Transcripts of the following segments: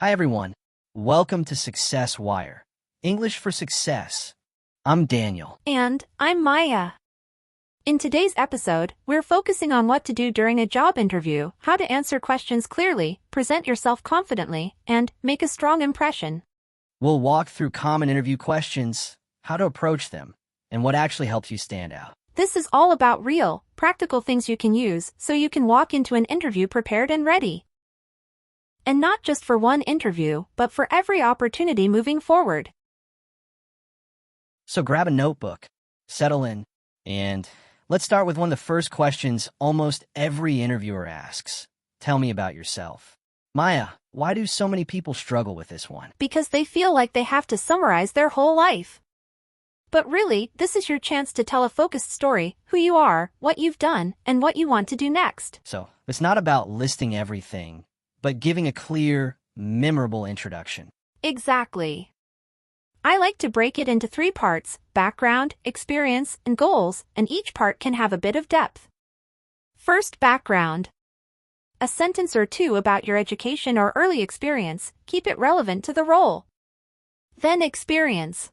Hi everyone, welcome to Success Wire, English for Success. I'm Daniel. And I'm Maya. In today's episode, we're focusing on what to do during a job interview, how to answer questions clearly, present yourself confidently, and make a strong impression. We'll walk through common interview questions, how to approach them, and what actually helps you stand out. This is all about real, practical things you can use so you can walk into an interview prepared and ready. And not just for one interview, but for every opportunity moving forward. So grab a notebook, settle in, and let's start with one of the first questions almost every interviewer asks. Tell me about yourself. Maya, why do so many people struggle with this one? Because they feel like they have to summarize their whole life. But really, this is your chance to tell a focused story, who you are, what you've done, and what you want to do next. So it's not about listing everything, but giving a clear, memorable introduction. Exactly. I like to break it into 3 parts: background, experience, and goals, and each part can have a bit of depth. First, background. A sentence or two about your education or early experience, keep it relevant to the role. Then experience.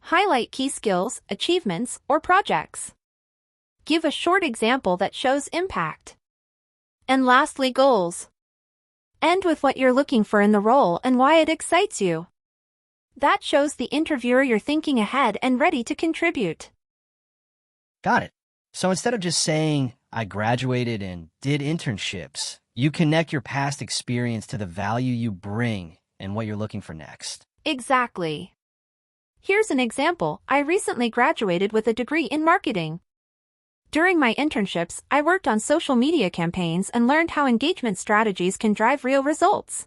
Highlight key skills, achievements, or projects. Give a short example that shows impact. And lastly, goals. End with what you're looking for in the role and why it excites you. That shows the interviewer you're thinking ahead and ready to contribute. Got it. So instead of just saying, I graduated and did internships, you connect your past experience to the value you bring and what you're looking for next. Exactly. Here's an example. I recently graduated with a degree in marketing. During my internships, I worked on social media campaigns and learned how engagement strategies can drive real results.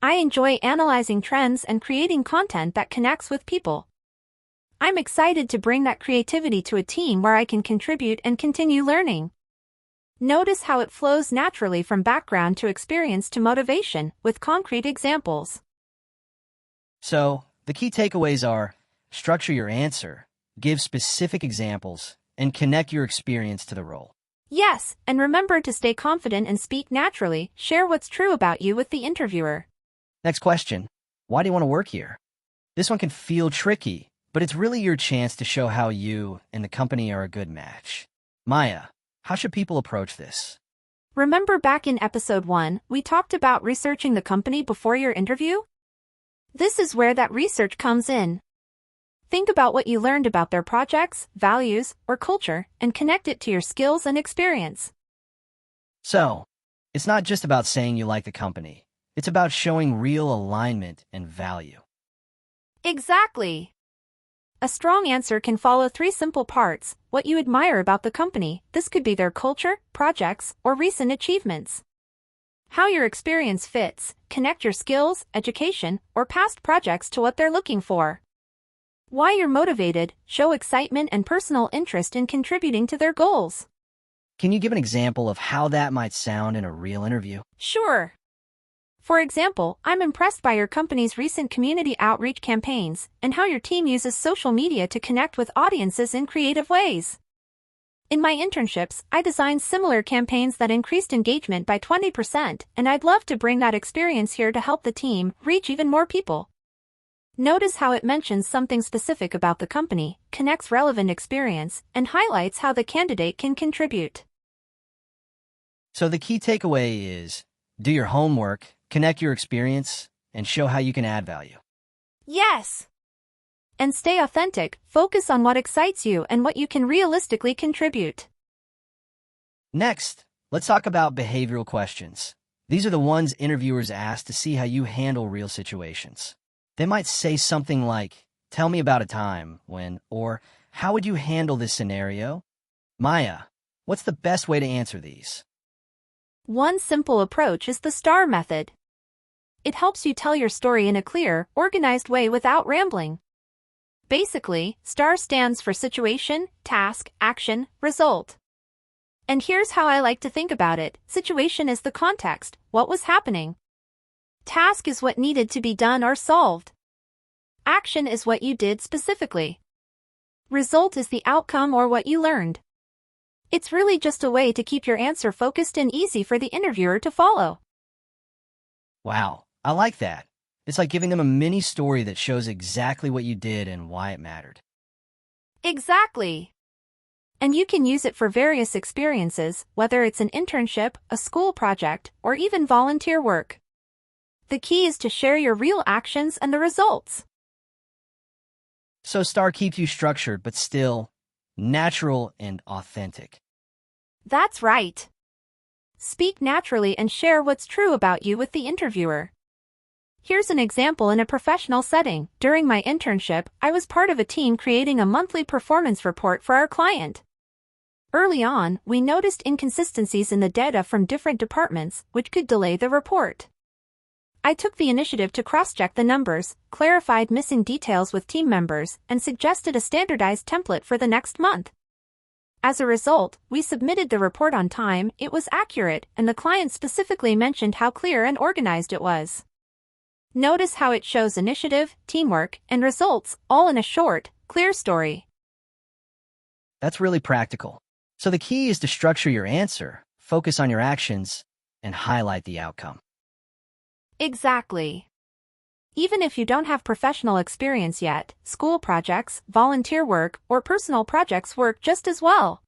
I enjoy analyzing trends and creating content that connects with people. I'm excited to bring that creativity to a team where I can contribute and continue learning. Notice how it flows naturally from background to experience to motivation, with concrete examples. So the key takeaways are structure your answer, give specific examples, and connect your experience to the role. Yes, and remember to stay confident and speak naturally. Share what's true about you with the interviewer. Next question. Why do you want to work here? This one can feel tricky, but it's really your chance to show how you and the company are a good match. Maya, how should people approach this? Remember back in episode 1, we talked about researching the company before your interview? This is where that research comes in. Think about what you learned about their projects, values, or culture, and connect it to your skills and experience. So, it's not just about saying you like the company. It's about showing real alignment and value. Exactly. A strong answer can follow 3 simple parts: what you admire about the company. This could be their culture, projects, or recent achievements. How your experience fits. Connect your skills, education, or past projects to what they're looking for. Why you're motivated. Show excitement and personal interest in contributing to their goals. Can you give an example of how that might sound in a real interview? Sure. For example, I'm impressed by your company's recent community outreach campaigns and how your team uses social media to connect with audiences in creative ways. In my internships, I designed similar campaigns that increased engagement by 20%, and I'd love to bring that experience here to help the team reach even more people. Notice how it mentions something specific about the company, connects relevant experience, and highlights how the candidate can contribute. So the key takeaway is, do your homework, connect your experience, and show how you can add value. Yes! And stay authentic. Focus on what excites you and what you can realistically contribute. Next, let's talk about behavioral questions. These are the ones interviewers ask to see how you handle real situations. They might say something like, tell me about a time when, or how would you handle this scenario? Maya, what's the best way to answer these? One simple approach is the STAR method. It helps you tell your story in a clear, organized way without rambling. Basically, STAR stands for situation, task, action, result. And here's how I like to think about it. Situation is the context, what was happening. Task is what needed to be done or solved. Action is what you did specifically. Result is the outcome or what you learned. It's really just a way to keep your answer focused and easy for the interviewer to follow. Wow, I like that. It's like giving them a mini story that shows exactly what you did and why it mattered. Exactly. And you can use it for various experiences, whether it's an internship, a school project, or even volunteer work. The key is to share your real actions and the results. So STAR keeps you structured, but still natural and authentic. That's right. Speak naturally and share what's true about you with the interviewer. Here's an example in a professional setting. During my internship, I was part of a team creating a monthly performance report for our client. Early on, we noticed inconsistencies in the data from different departments, which could delay the report. I took the initiative to cross-check the numbers, clarified missing details with team members, and suggested a standardized template for the next month. As a result, we submitted the report on time, it was accurate, and the client specifically mentioned how clear and organized it was. Notice how it shows initiative, teamwork, and results, all in a short, clear story. That's really practical. So the key is to structure your answer, focus on your actions, and highlight the outcome. Exactly. Even if you don't have professional experience yet, school projects, volunteer work, or personal projects work just as well.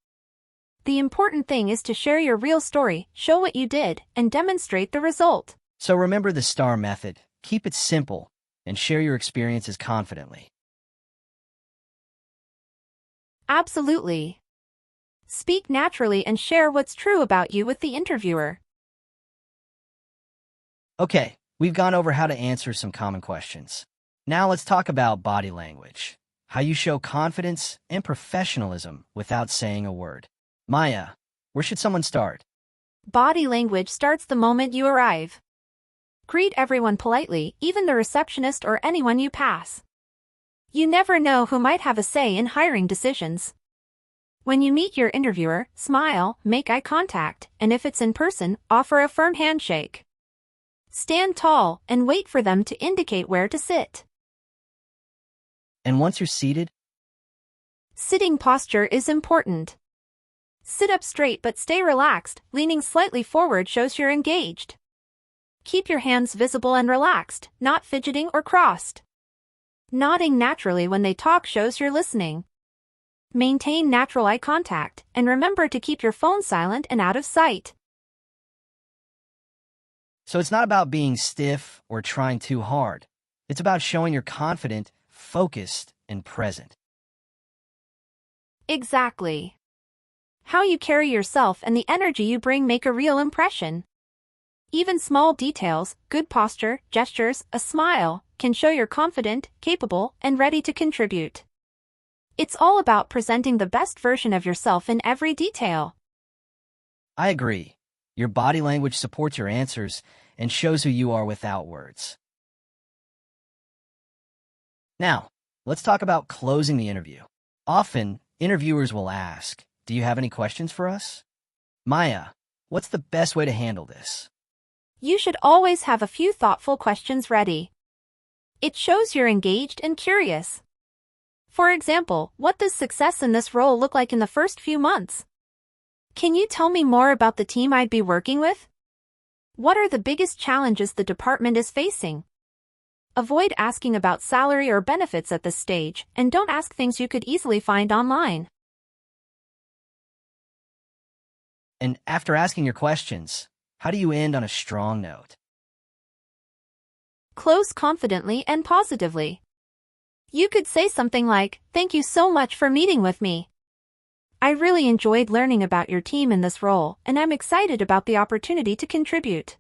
The important thing is to share your real story, show what you did, and demonstrate the result. So remember the STAR method. Keep it simple and share your experiences confidently. Absolutely. Speak naturally and share what's true about you with the interviewer. Okay, we've gone over how to answer some common questions. Now let's talk about body language, how you show confidence and professionalism without saying a word. Maya, where should someone start? Body language starts the moment you arrive. Greet everyone politely, even the receptionist or anyone you pass. You never know who might have a say in hiring decisions. When you meet your interviewer, smile, make eye contact, and if it's in person, offer a firm handshake. Stand tall and wait for them to indicate where to sit. And once you're seated, Sitting posture is important. Sit up straight but stay relaxed, leaning slightly forward shows you're engaged. Keep your hands visible and relaxed, not fidgeting or crossed. Nodding naturally when they talk shows you're listening. Maintain natural eye contact, and remember to keep your phone silent and out of sight. so it's not about being stiff or trying too hard. It's about showing you're confident, focused, and present. Exactly. How you carry yourself and the energy you bring make a real impression. Even small details, good posture, gestures, a smile, can show you're confident, capable, and ready to contribute. It's all about presenting the best version of yourself in every detail. I agree. Your body language supports your answers and shows who you are without words. Now, let's talk about closing the interview. Often, interviewers will ask, "Do you have any questions for us?" Maya, what's the best way to handle this? You should always have a few thoughtful questions ready. It shows you're engaged and curious. For example, what does success in this role look like in the first few months? Can you tell me more about the team I'd be working with? What are the biggest challenges the department is facing? Avoid asking about salary or benefits at this stage, and don't ask things you could easily find online. And after asking your questions, how do you end on a strong note? Close confidently and positively. You could say something like, "Thank you so much for meeting with me. I really enjoyed learning about your team in this role, and I'm excited about the opportunity to contribute."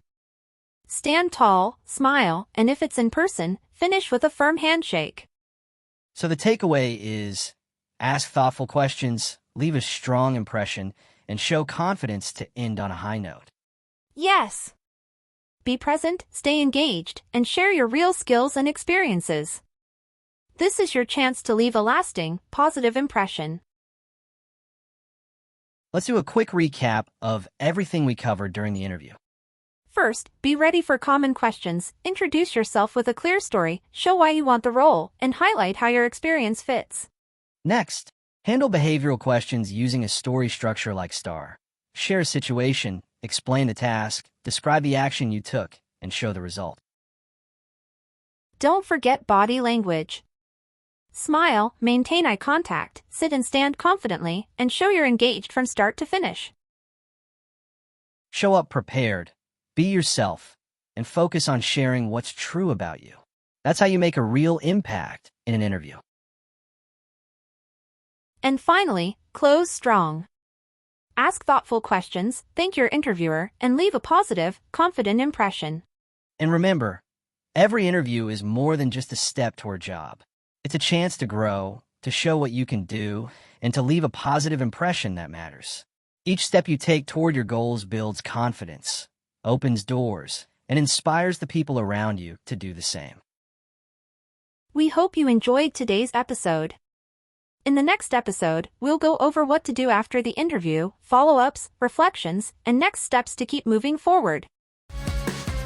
Stand tall, smile, and if it's in person, finish with a firm handshake. So the takeaway is, ask thoughtful questions, leave a strong impression, and show confidence to end on a high note. Yes. Be present, stay engaged, and share your real skills and experiences. This is your chance to leave a lasting, positive impression. Let's do a quick recap of everything we covered during the interview. First, be ready for common questions, introduce yourself with a clear story, show why you want the role, and highlight how your experience fits. Next, handle behavioral questions using a story structure like STAR. Share a situation, explain the task, describe the action you took, and show the result. Don't forget body language. Smile, maintain eye contact, sit and stand confidently, and show you're engaged from start to finish. Show up prepared, be yourself, and focus on sharing what's true about you. That's how you make a real impact in an interview. And finally, close strong. Ask thoughtful questions, thank your interviewer, and leave a positive, confident impression. And remember, every interview is more than just a step toward a job. It's a chance to grow, to show what you can do, and to leave a positive impression that matters. Each step you take toward your goals builds confidence, opens doors, and inspires the people around you to do the same. We hope you enjoyed today's episode. In the next episode, we'll go over what to do after the interview, follow-ups, reflections, and next steps to keep moving forward.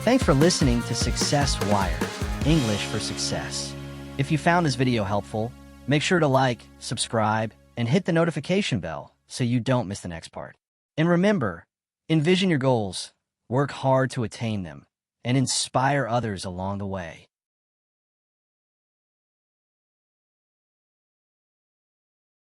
Thanks for listening to Success Wired, English for Success. If you found this video helpful, make sure to like, subscribe, and hit the notification bell so you don't miss the next part. And remember, envision your goals, work hard to attain them, and inspire others along the way.